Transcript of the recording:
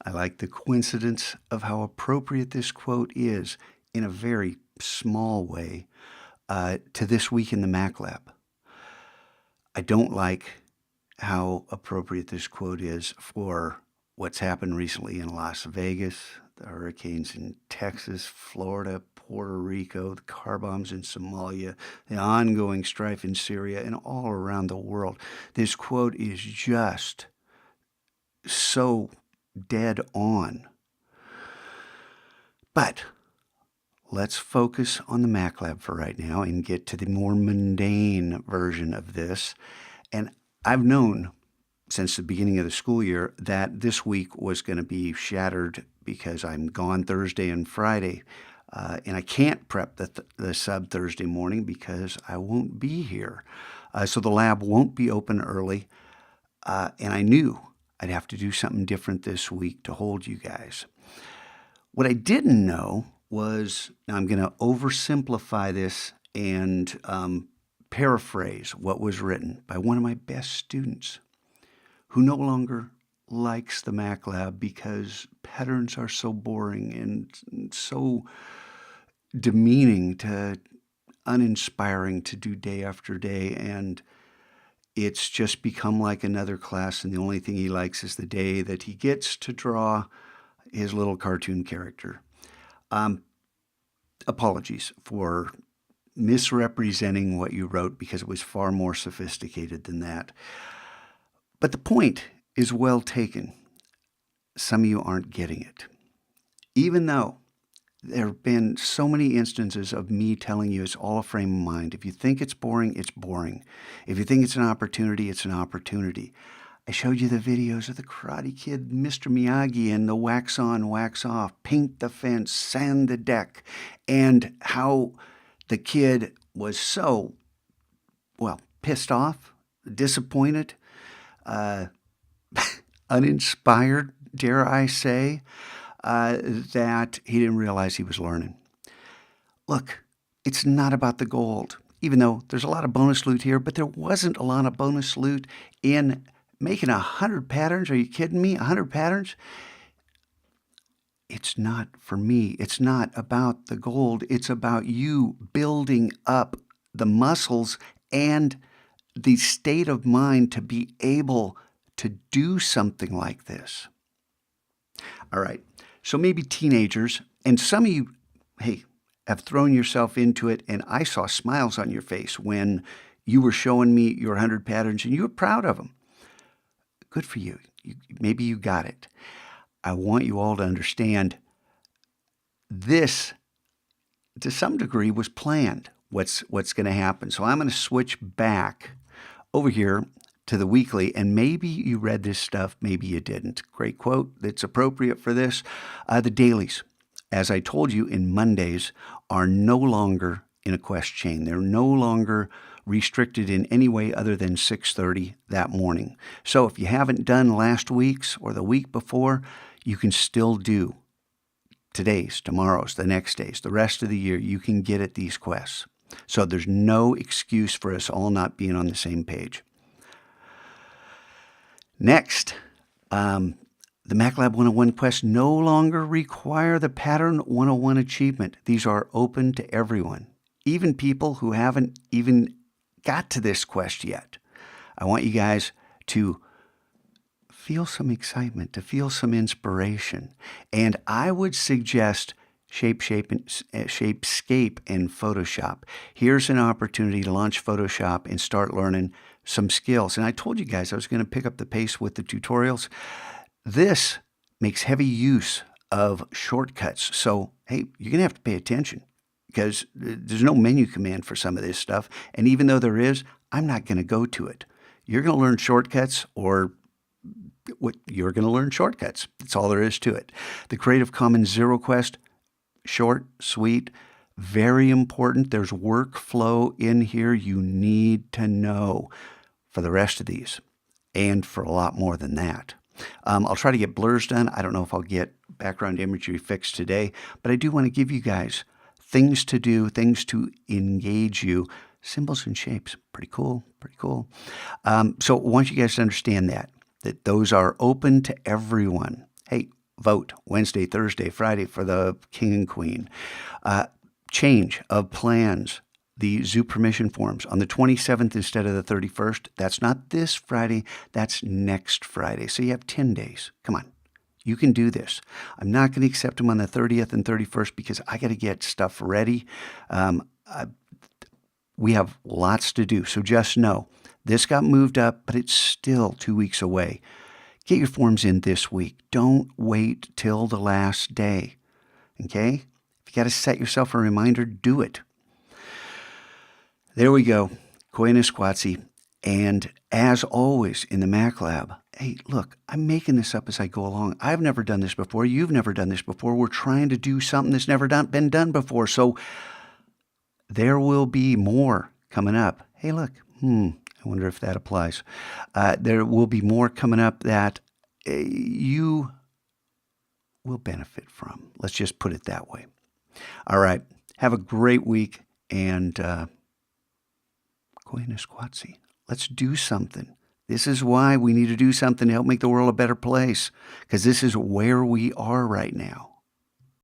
I like the coincidence of how appropriate this quote is in a very small way to this week in the Mac Lab. I don't like how appropriate this quote is for what's happened recently in Las Vegas, the hurricanes in Texas, Florida, Puerto Rico, the car bombs in Somalia, the ongoing strife in Syria, and all around the world. This quote is just so dead on. But let's focus on the Mac Lab for right now and get to the more mundane version of this. And I've known since the beginning of the school year that this week was going to be shattered because I'm gone Thursday and Friday. And I can't prep the sub Thursday morning because I won't be here. So the lab won't be open early. And I knew I'd have to do something different this week to hold you guys. What I didn't know was, now I'm going to oversimplify this and paraphrase what was written by one of my best students who no longer likes the Mac Lab because patterns are so boring and so demeaning to uninspiring to do day after day, and it's just become like another class, and the only thing he likes is the day that he gets to draw his little cartoon character. Apologies for misrepresenting what you wrote because it was far more sophisticated than that. But the point is well taken. Some of you aren't getting it. Even though there have been so many instances of me telling you it's all a frame of mind. If you think it's boring, it's boring. If you think it's an opportunity, it's an opportunity. I showed you the videos of the Karate Kid, Mr. Miyagi, and the wax on, wax off, paint the fence, sand the deck, and how the kid was so, pissed off, disappointed, uninspired, dare I say, that he didn't realize he was learning. Look, it's not about the gold, even though there's a lot of bonus loot here, but there wasn't a lot of bonus loot in making 100 patterns. Are you kidding me? 100 patterns? It's not for me. It's not about the gold. It's about you building up the muscles and the state of mind to be able to do something like this. All right. So maybe teenagers, and some of you, have thrown yourself into it, and I saw smiles on your face when you were showing me your 100 patterns, and you were proud of them. Good for you. Maybe you got it. I want you all to understand this, to some degree, was planned, what's going to happen. So I'm going to switch back over here to the weekly, and maybe you read this stuff, maybe you didn't. Great quote that's appropriate for this. The dailies, as I told you in Mondays, are no longer in a quest chain. They're no longer restricted in any way other than 6:30 that morning. So if you haven't done last week's or the week before, you can still do today's, tomorrow's, the next day's, the rest of the year. You can get at these quests. So there's no excuse for us all not being on the same page. Next, the MacLab 101 quests no longer require the Pattern 101 achievement. These are open to everyone, even people who haven't even got to this quest yet. I want you guys to feel some excitement, to feel some inspiration. And I would suggest Shapescape and Photoshop. Here's an opportunity to launch Photoshop and start learning some skills. And I told you guys I was going to pick up the pace with the tutorials. This makes heavy use of shortcuts. So, you're going to have to pay attention because there's no menu command for some of this stuff. And even though there is, I'm not going to go to it. You're going to learn shortcuts, or you're going to learn shortcuts. That's all there is to it. The Creative Commons Zero Quest, short, sweet, very important. There's workflow in here you need to know for the rest of these and for a lot more than that. I'll try to get blurs done. I don't know if I'll get background imagery fixed today, but I do want to give you guys things to do, things to engage you. Symbols and shapes, pretty cool, pretty cool. So I want you guys to understand that those are open to everyone. Hey, vote Wednesday, Thursday, Friday for the king and queen. Change of plans. The zoo permission forms on the 27th instead of the 31st. That's not this Friday. That's next Friday. So you have 10 days. Come on. You can do this. I'm not going to accept them on the 30th and 31st because I got to get stuff ready. We have lots to do. So just know this got moved up, but it's still 2 weeks away. Get your forms in this week. Don't wait till the last day. Okay? If you got to set yourself a reminder, do it. There we go. Koyaanisqatsi. And as always in the Mac Lab, hey, look, I'm making this up as I go along. I've never done this before. You've never done this before. We're trying to do something that's never been done before. So there will be more coming up. Hey, look, I wonder if that applies. There will be more coming up that you will benefit from. Let's just put it that way. All right. Have a great week. And Koyaanisqatsi. Let's do something. This is why we need to do something to help make the world a better place, because this is where we are right now.